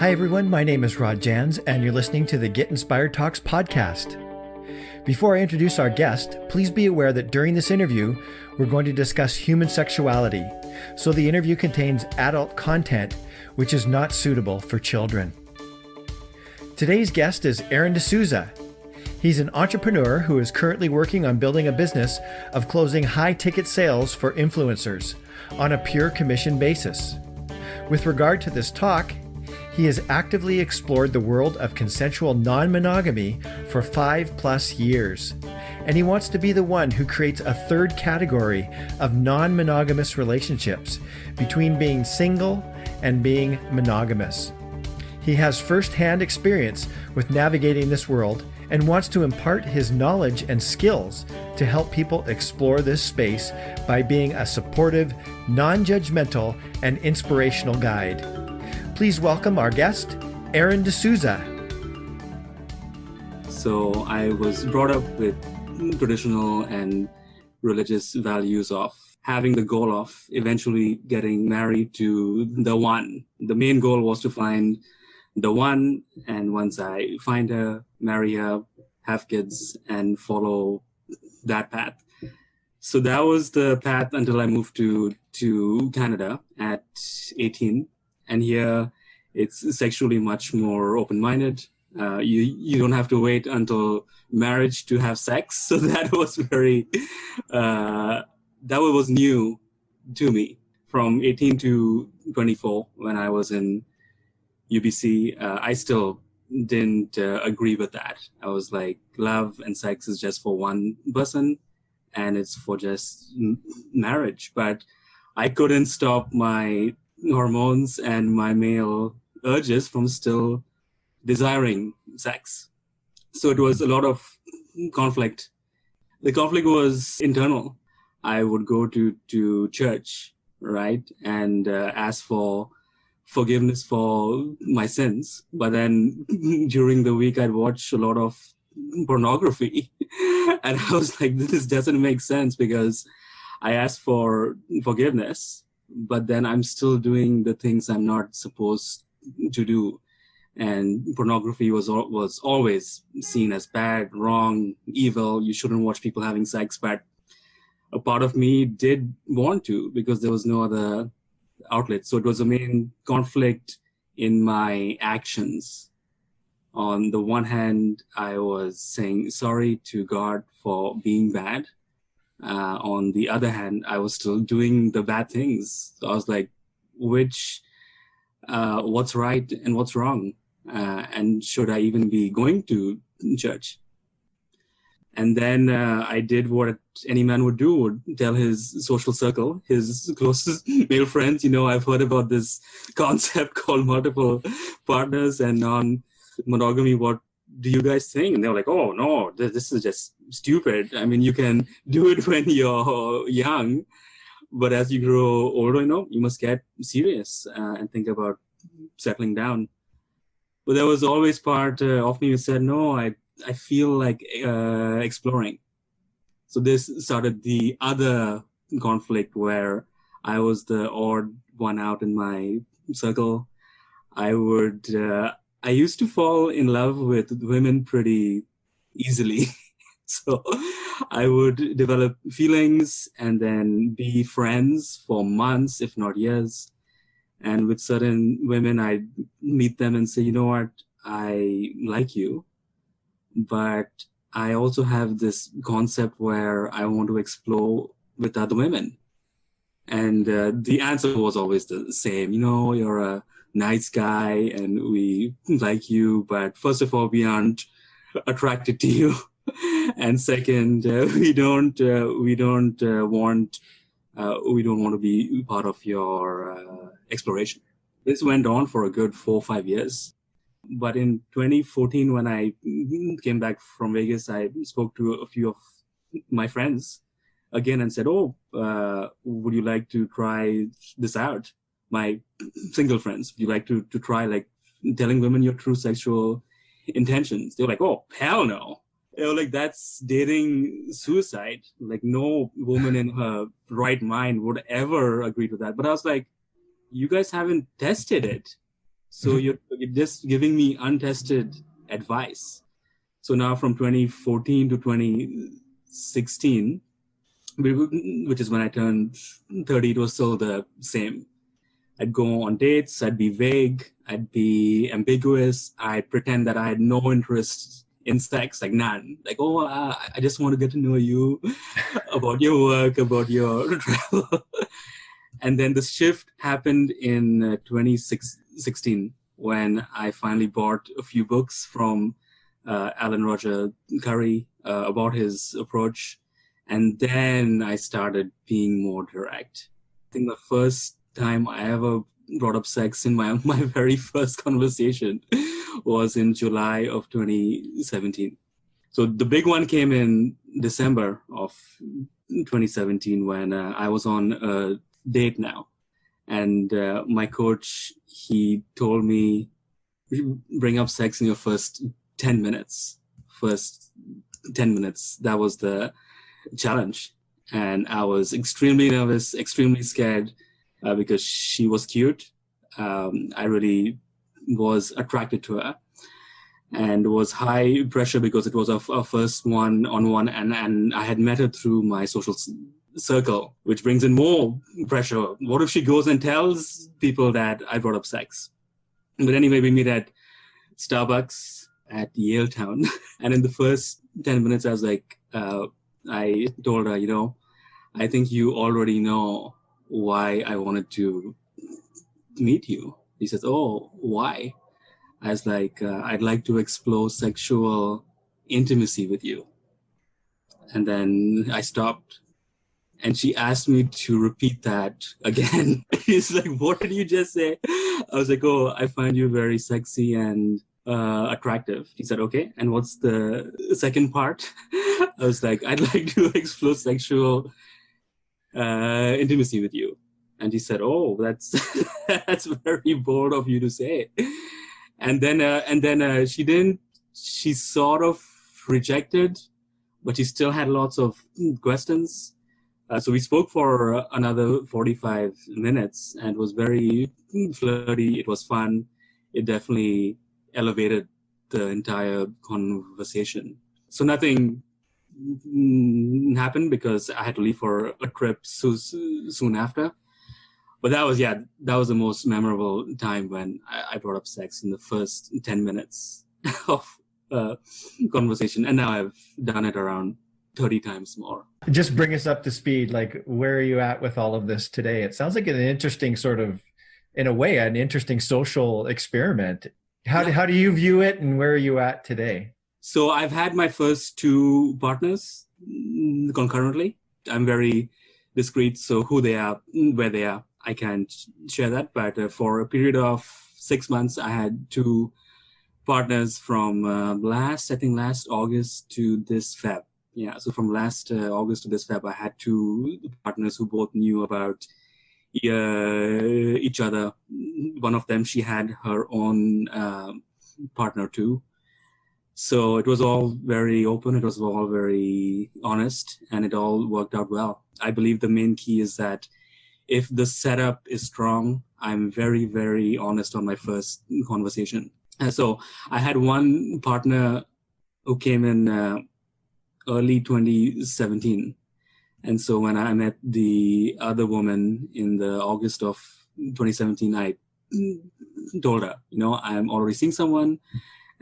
Hi everyone, my name is Rod Jans, and you're listening to the Get Inspired Talks podcast. Before I introduce our guest, please be aware that during this interview, we're going to discuss human sexuality, so the interview contains adult content which is not suitable for children. Today's guest is Aaron D'Souza. He's an entrepreneur who is currently working on building a business of closing high-ticket sales for influencers on a pure commission basis. With regard to this talk, he has actively explored the world of consensual non-monogamy for 5+ years, and he wants to be the one who creates a third category of non-monogamous relationships between being single and being monogamous. He has first-hand experience with navigating this world and wants to impart his knowledge and skills to help people explore this space by being a supportive, non-judgmental, and inspirational guide. Please welcome our guest, Aaron D'Souza. So I was brought up with traditional and religious values of having the goal of eventually getting married to the one. The main goal was to find the one, and once I find her, marry her, have kids, and follow that path. So that was the path until I moved to Canada at 18. And here, it's sexually much more open-minded. You don't have to wait until marriage to have sex. So that was that was new to me. From 18 to 24, when I was in UBC, I still didn't agree with that. I was like, love and sex is just for one person, and it's for just marriage. But I couldn't stop my hormones and my male urges from still desiring sex. So it was a lot of conflict. The conflict was internal. I would go to church, right, and ask for forgiveness for my sins. But then during the week, I'd watch a lot of pornography. And I was like, this doesn't make sense, because I asked for forgiveness, but then I'm still doing the things I'm not supposed to do. And pornography was always seen as bad, wrong, evil. You shouldn't watch people having sex. But a part of me did want to, because there was no other outlet. So it was a main conflict in my actions. On the one hand, I was saying sorry to God for being bad. On the other hand, I was still doing the bad things. So I was like, what's right and what's wrong? And should I even be going to church? And then I did what any man would do, would tell his social circle, his closest male friends, I've heard about this concept called multiple partners and non-monogamy. What do you guys think? And they were like, oh, no, this is just stupid. I mean, you can do it when you're young, but as you grow older, you must get serious and think about settling down. But there was always part of me who said, no, I feel like exploring. So this started the other conflict where I was the odd one out in my circle. I used to fall in love with women pretty easily. So I would develop feelings and then be friends for months, if not years. And with certain women, I'd meet them and say, you know what, I like you, but I also have this concept where I want to explore with other women. And the answer was always the same. You're a nice guy and we like you, but first of all, we aren't attracted to you. And second, we don't want to be part of your exploration. This went on for a good 4 or 5 years. But in 2014, when I came back from Vegas, I spoke to a few of my friends again and said, would you like to try this out? My single friends, would you like to try like telling women your true sexual intentions? They were like, oh, hell no. They were like, that's dating suicide. Like no woman in her right mind would ever agree to that. But I was like, you guys haven't tested it. So you're just giving me untested advice. So now from 2014 to 2016, which is when I turned 30, it was still the same. I'd go on dates, I'd be vague, I'd be ambiguous, I'd pretend that I had no interest in sex, like none. Like, I just want to get to know you, about your work, about your travel. And then the shift happened in 2016 when I finally bought a few books from Alan Roger Curry about his approach. And then I started being more direct. I think the first time I ever brought up sex in my very first conversation was in July of 2017. So the big one came in December of 2017 when I was on a date now. And my coach, he told me, bring up sex in your first 10 minutes. First 10 minutes. That was the challenge. And I was extremely nervous, extremely scared because she was cute. I really was attracted to her. And it was high pressure because it was our first one-on-one, and I had met her through my social circle, which brings in more pressure. What if she goes and tells people that I brought up sex? But anyway, we meet at Starbucks at Yaletown. And in the first 10 minutes, I was like, I told her, I think you already know why I wanted to meet you. He says, oh, why? I was like, I'd like to explore sexual intimacy with you. And then I stopped. And she asked me to repeat that again. He's like, what did you just say? I was like, oh, I find you very sexy and attractive. He said, okay. And what's the second part? I was like, I'd like to explore sexual intimacy with you. And he said, oh, that's that's very bold of you to say. And then she sort of rejected, but she still had lots of questions. So we spoke for another 45 minutes and it was very flirty. It was fun. It definitely elevated the entire conversation. So nothing happened because I had to leave for a trip soon after. But that was the most memorable time when I brought up sex in the first 10 minutes of conversation. And now I've done it around 30 times more. Just bring us up to speed. Like, where are you at with all of this today? It sounds like an interesting sort of, in a way, an interesting social experiment. How do you view it, and where are you at today? So I've had my first two partners concurrently. I'm very discreet, so who they are, where they are, I can't share that. But for a period of 6 months, I had two partners from last August to this Feb. Yeah, so from last August to this Feb, I had two partners who both knew about each other. One of them, she had her own partner too. So it was all very open. It was all very honest, and it all worked out well. I believe the main key is that if the setup is strong, I'm very, very honest on my first conversation. And so I had one partner who came in early 2017. And so when I met the other woman in the August of 2017, I told her, I'm already seeing someone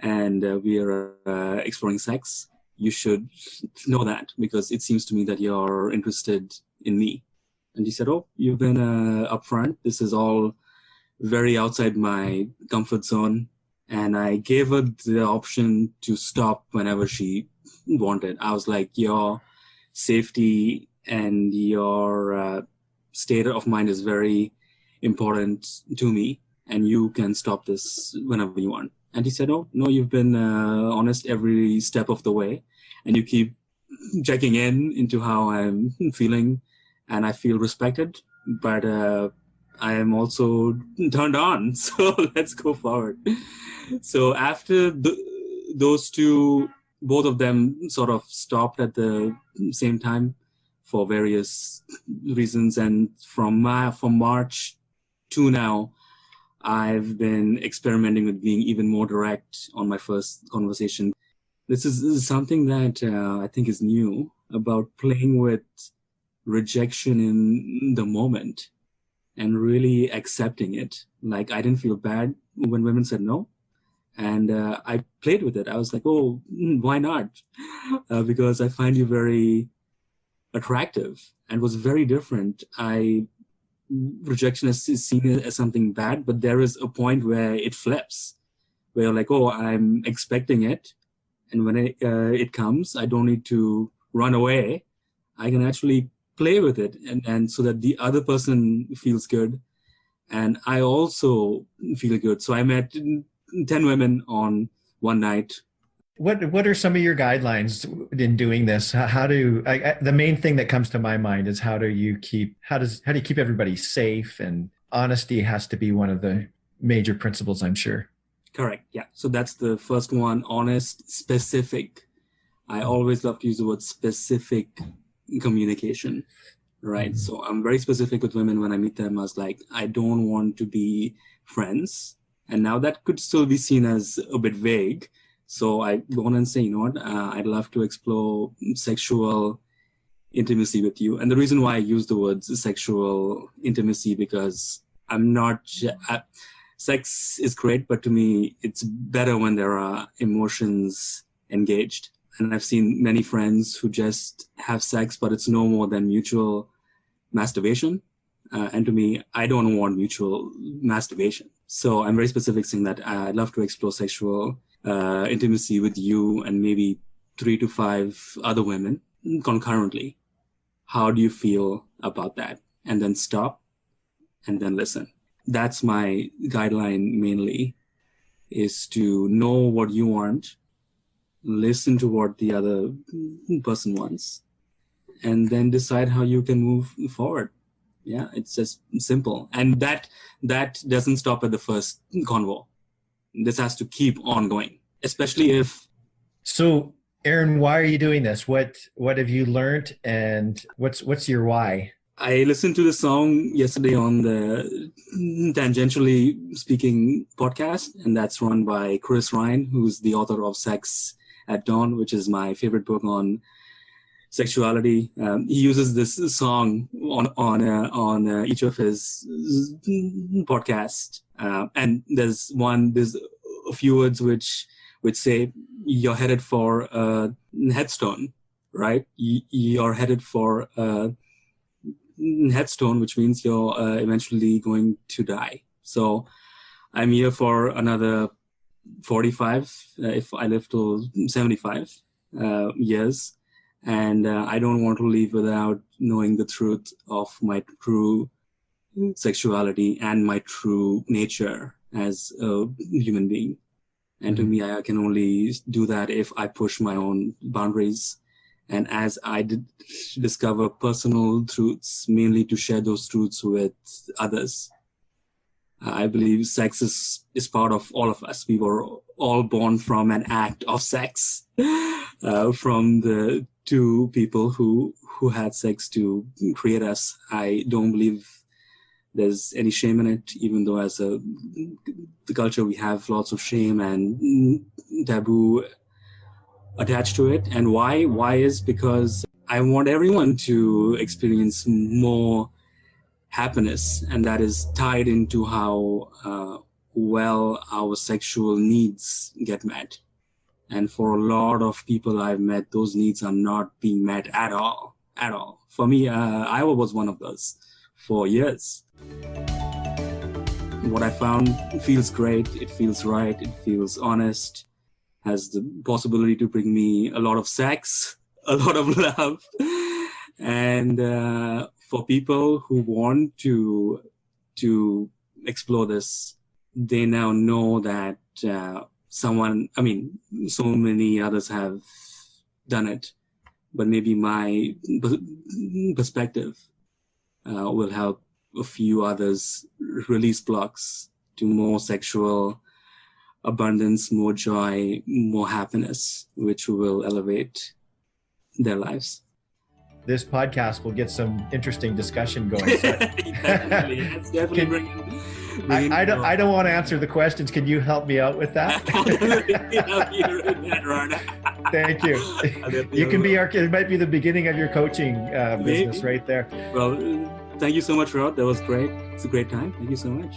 and we are exploring sex. You should know that because it seems to me that you're interested in me. And she said, oh, you've been upfront. This is all very outside my comfort zone. And I gave her the option to stop whenever she wanted. I was like, your safety and your state of mind is very important to me, and you can stop this whenever you want. And he said, oh, no, you've been honest every step of the way, and you keep checking into how I'm feeling, and I feel respected, but I am also turned on, so let's go forward. So after those two, both of them sort of stopped at the same time for various reasons. And from March to now, I've been experimenting with being even more direct on my first conversation. This is something that I think is new about playing with rejection in the moment and really accepting it. Like, I didn't feel bad when women said no. And I played with it. I was like, oh, why not? Because I find you very attractive, and was very different. Rejection is seen as something bad, but there is a point where it flips, where you're like, oh, I'm expecting it. And when it comes, I don't need to run away. I can actually play with it, and so that the other person feels good. And I also feel good. So I met 10 women on one night. What are some of your guidelines in doing this? The main thing that comes to my mind is how do you keep everybody safe, and honesty has to be one of the major principles, I'm sure. Correct. Yeah. So that's the first one, honest, specific. I always love to use the word specific communication, right? Mm-hmm. So I'm very specific with women when I meet them. I was like, I don't want to be friends. And now that could still be seen as a bit vague. So I go on and say, you know what, I'd love to explore sexual intimacy with you. And the reason why I use the words sexual intimacy, because sex is great, but to me, it's better when there are emotions engaged. And I've seen many friends who just have sex, but it's no more than mutual masturbation. And to me, I don't want mutual masturbation. So I'm very specific saying that I'd love to explore sexual intimacy with you and maybe 3 to 5 other women concurrently. How do you feel about that? And then stop and then listen. That's my guideline mainly, is to know what you want, listen to what the other person wants, and then decide how you can move forward. Yeah, it's just simple. And that doesn't stop at the first convo. This has to keep on going, especially if... So, Aaron, why are you doing this? What have you learned, and what's your why? I listened to the song yesterday on the Tangentially Speaking podcast, and that's run by Chris Ryan, who's the author of Sex at Dawn, which is my favorite book on sexuality. He uses this song on each of his podcasts, and there's a few words which say you're headed for a headstone, right? You're headed for a headstone, which means you're eventually going to die. So I'm here for another 45, if I live to 75 years. And I don't want to leave without knowing the truth of my true sexuality and my true nature as a human being. And to me, I can only do that if I push my own boundaries. And as I discover personal truths, mainly to share those truths with others. I believe sex is part of all of us. We were all born from an act of sex, from the 2 people who had sex to create us. I don't believe there's any shame in it, even though as the culture we have lots of shame and taboo attached to it. And why is because I want everyone to experience more happiness, and that is tied into how well our sexual needs get met. And for a lot of people I've met, those needs are not being met at all. For me, I was one of those for years. What I found feels great, it feels right, it feels honest, has the possibility to bring me a lot of sex, a lot of love. And for people who want to explore this, they now know that so many others have done it, but maybe my perspective will help a few others release blocks to more sexual abundance, more joy, more happiness, which will elevate their lives. This podcast will get some interesting discussion going. Definitely. It's definitely I don't want to answer the questions. Can you help me out with that? Thank you. It might be the beginning of your coaching business right there. Well, thank you so much, Rod. That was great. It's a great time. Thank you so much.